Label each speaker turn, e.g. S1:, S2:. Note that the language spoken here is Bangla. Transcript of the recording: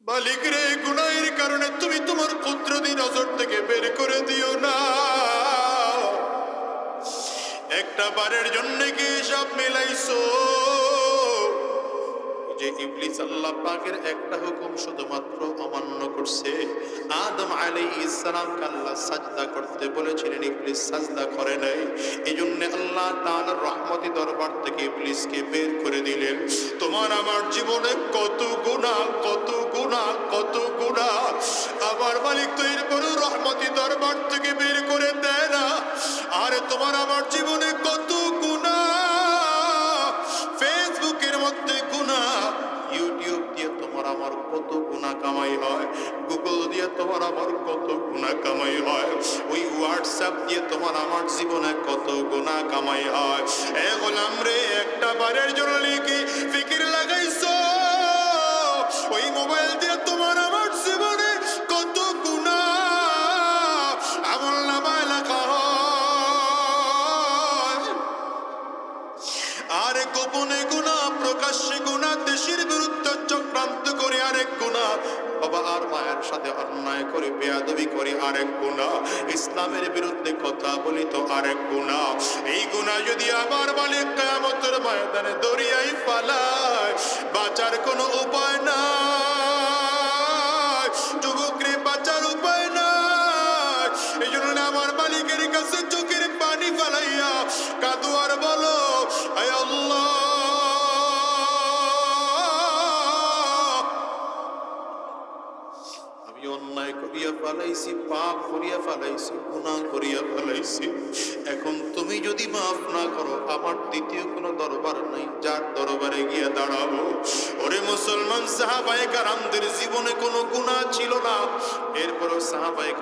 S1: মালিক রে, গুনাহের কারণে তুমি তোমার কুদরতি নজর থেকে বের করে দিও না। একটা বারের জন্য কি সব মিলাইছো? যে ইবলিস আল্লাহ পাকের একটা হুকুম শুধুমাত্র অমান্য করছে। আদম আলাইহিস সালামকে আল্লাহ সাজদা করতে বলেছিলেন, ইবলিস সাজদা করে নাই। এজন্য আল্লাহ তাআলার রহমতি দরবার থেকে ইবলিসকে বের করে দিলেন। তোমার আমার জীবনে কত গুনাহ, কত গুনাহ, কত গুনাহ। আমার মালিক তো এরপরও রহমতি দরবার থেকে বের করে দেয় না। আর তোমার আমার জীবনে কত গুনাহ, ফেসবুকের মধ্যে গুনাহ, ইউটিউব দিয়ে তোমার আমার কত গুনাহ কামাই হয়, গুগল দিয়ে তোমার আমার কত গুনাহ কামাই হয়, ওই হোয়াটসঅ্যাপ দিয়ে তোমার আমার জীবনে কত গুনাহ কামাই হয়। এ গোলাম রে, একটা বারের জন্য কি ফিকির লাগাইছো? ওই মোবাইল দিয়ে তোমার আমার জীবনে কত গুনাহ আমলনামায় লেখা হয়। আর গোপনে গুনাহ, প্রকাশ্যে গুনাহ, দেশের বিরুদ্ধে চক্রান্ত করে আরেক গুনাহ, বাবা আর মায়ের সাথে অন্যায় করে বেয়াদবি করে আরেক গুনাহ, ইসলামের বিরুদ্ধে কথা বলি তো আরেক গুনাহ। এই গুনাহ যদি আবার মালিক কিয়ামতের ময়দানে দরিয়ায় ফালায়, বাঁচার কোনো উপায় নাই। যুবকরে, বাঁচার উপায় নাই। এই জন্য আমার মালিকের কাছে চোখের পানি ফালাইয়া কাঁদো আর বলো, আয় আল্লাহ, আমি অন্যায় করিয়া ফেলাইছি, পাপ করিয়া ফেলাইছি, গুনাহ করিয়া ফেলাইছি। এখন তুমি যদি মাফ না করো, আমার দ্বিতীয় কোনো দরবার নাই যার দরবারে গিয়ে দাঁড়াবো। ওরে মুসলমান, সাহাবায়ে কেরামদের জীবনে কোনো গুনাহ ছিল না, এরপরও সাহাবায়ে